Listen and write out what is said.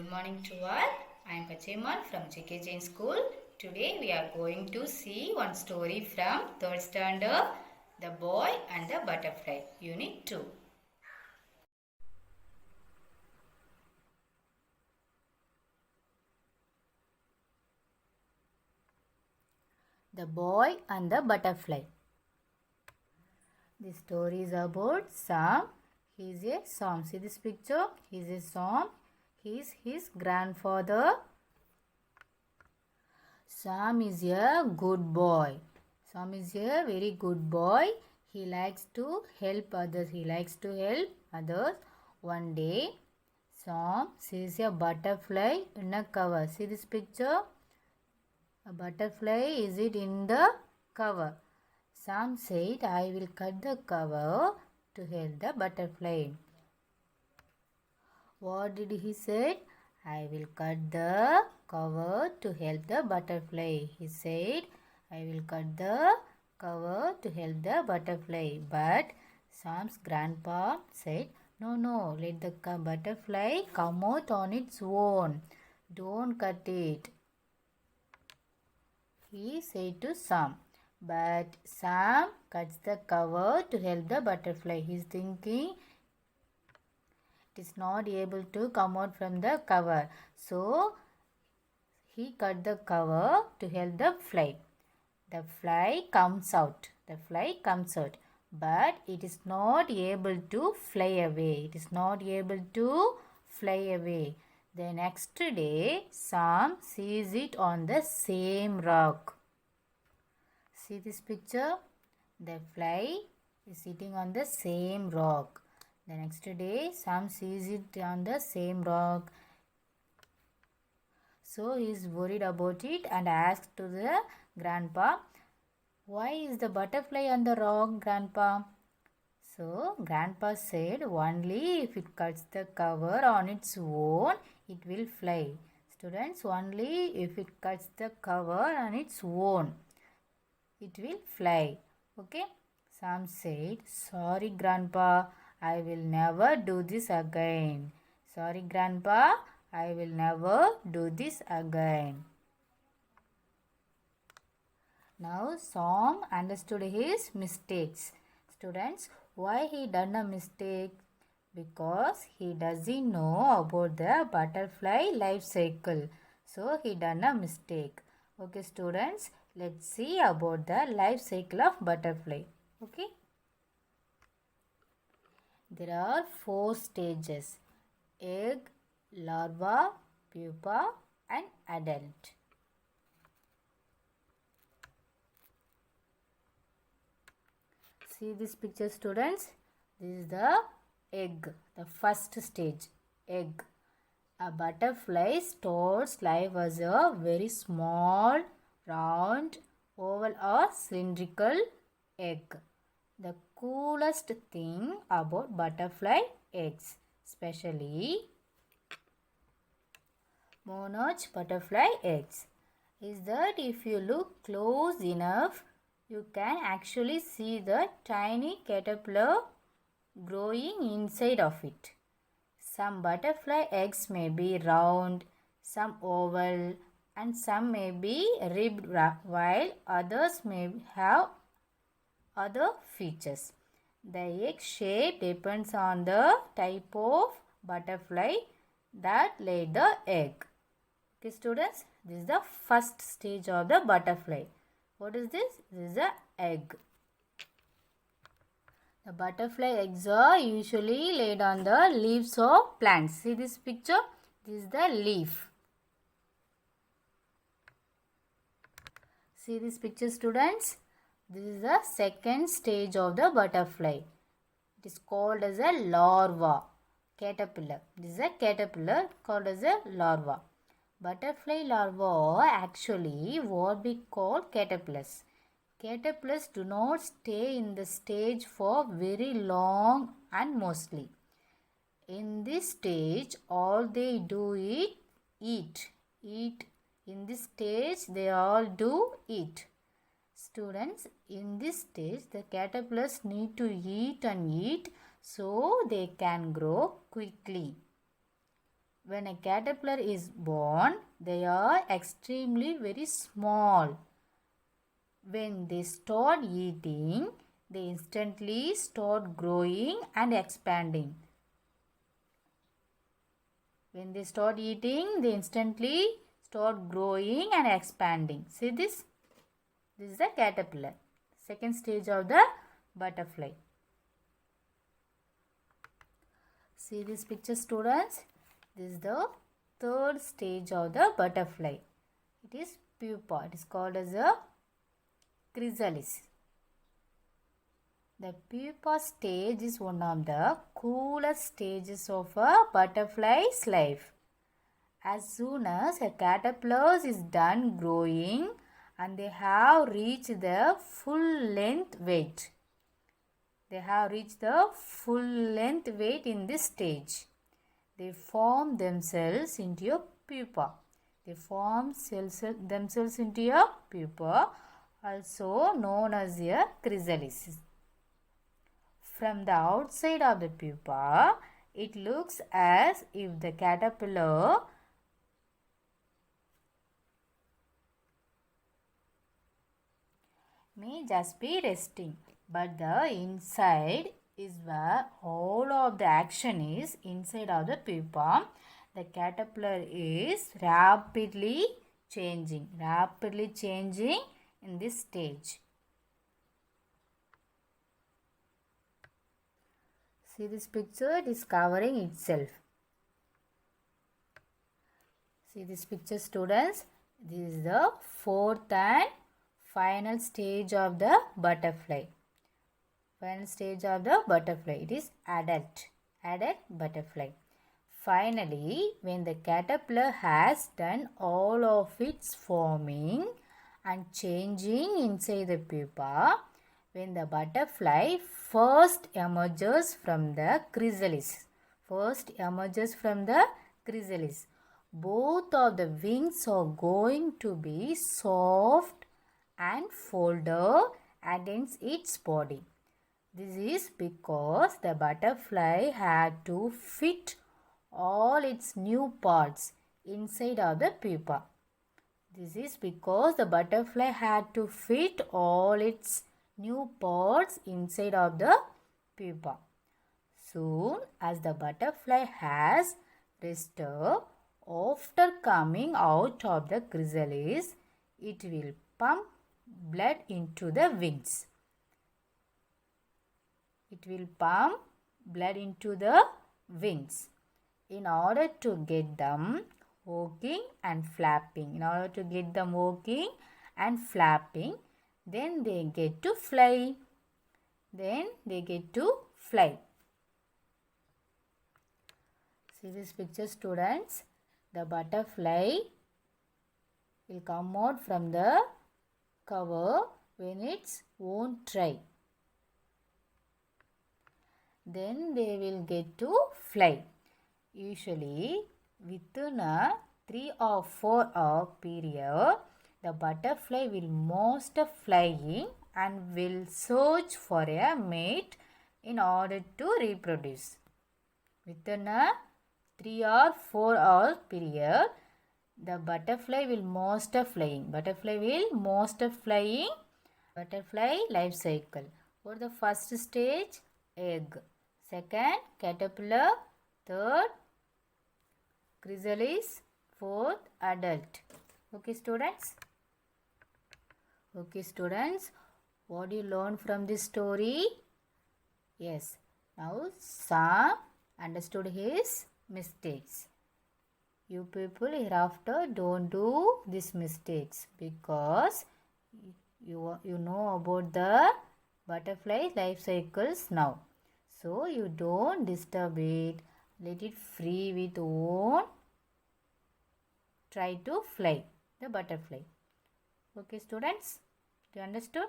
Good morning to all. I am Kacheman from JK Jain School. Today we are going to see one story from 3rd standard, The Boy and the Butterfly, Unit 2. The Boy and the Butterfly. This story is about Sam. He is a Sam. See this picture? He is a Sam. He is his grandfather. Sam is a good boy. Sam is a very good boy. He likes to help others. One day, Sam sees a butterfly in a cover. See this picture? A butterfly is it in the cover. Sam said, I will cut the cover to help the butterfly. What did he say? I will cut the cover to help the butterfly. He said, I will cut the cover to help the butterfly. But Sam's grandpa said, no, let the butterfly come out on its own. Don't cut it. He said to Sam. But Sam cuts the cover to help the butterfly. He's thinking it is not able to come out from the cover. So, he cut the cover to help the fly. The fly comes out. But it is not able to fly away. The next day, Sam sees it on the same rock. See this picture? The fly is sitting on the same rock. The next day, Sam sees it on the same rock. So, he is worried about it and asks to the grandpa, why is the butterfly on the rock, grandpa? So, grandpa said, only if it cuts the cover on its own, it will fly. Students, only if it cuts the cover on its own, it will fly. Okay? Sam said, sorry, grandpa, I will never do this again. Now, Sam understood his mistakes. Students, why he done a mistake? Because he doesn't know about the butterfly life cycle. So, he done a mistake. Okay, students, let's see about the life cycle of butterfly. Okay. There are 4 stages: egg, larva, pupa and adult. See this picture, students. This is the egg, the first stage, egg. A butterfly starts life as a very small, round, oval or cylindrical egg. The coolest thing about butterfly eggs, especially monarch butterfly eggs, is that if you look close enough, you can actually see the tiny caterpillar growing inside of it. Some butterfly eggs may be round, some oval, and some may be ribbed, while others may have other features. The egg shape depends on the type of butterfly that laid the egg. Okay, students, this is the first stage of the butterfly. What is this? This is the egg. The butterfly eggs are usually laid on the leaves of plants. See this picture? This is the leaf. See this picture, students? This is the second stage of the butterfly. It is called as a larva, caterpillar. This is a caterpillar called as a larva. Butterfly larvae are actually what we call caterpillars. Caterpillars do not stay in the stage for very long and mostly. In this stage, all they do is eat. In this stage, they all do eat. Students, in this stage, the caterpillars need to eat and eat so they can grow quickly. When a caterpillar is born, they are extremely very small. When they start eating, they instantly start growing and expanding. When they start eating, they instantly start growing and expanding. See this? This is the caterpillar. Second stage of the butterfly. See this picture, students? This is the third stage of the butterfly. It is pupa. It is called as a chrysalis. The pupa stage is one of the coolest stages of a butterfly's life. As soon as a caterpillar is done growing and they have reached the full length weight. They have reached the full length weight in this stage. They form themselves into a pupa. They form themselves into a pupa, also known as a chrysalis. From the outside of the pupa, it looks as if the caterpillar may just be resting, but the inside is where all of the action is. Inside of the pupa, the caterpillar is rapidly changing in this stage. See this picture, it is covering itself. See this picture, students. This is the fourth and final stage of the butterfly. Final stage of the butterfly. It is adult butterfly. Finally, when the caterpillar has done all of its forming and changing inside the pupa, when the butterfly first emerges from the chrysalis. Both of the wings are going to be soft and folded against its body. This is because the butterfly had to fit all its new parts inside of the pupa. This is because the butterfly had to fit all its new parts inside of the pupa. Soon as the butterfly has rested, after coming out of the chrysalis, it will pump blood into the wings. In order to get them working and flapping. Then they get to fly. See this picture, students. The butterfly will come out from the cover when it won't try. Then they will get to fly. Usually within a 3 or 4 hour period, the butterfly will master flying and will search for a mate in order to reproduce. Within a 3 or 4 hour period, the butterfly will master flying. Butterfly life cycle. For the first stage, egg. Second, caterpillar. Third, chrysalis. Fourth, adult. Okay, students? What do you learn from this story? Yes. Now, Sam understood his mistakes. You people hereafter don't do these mistakes because you know about the butterfly life cycles now. So you don't disturb it. Let it free with own. Try to fly the butterfly. Okay, students? Do you understood?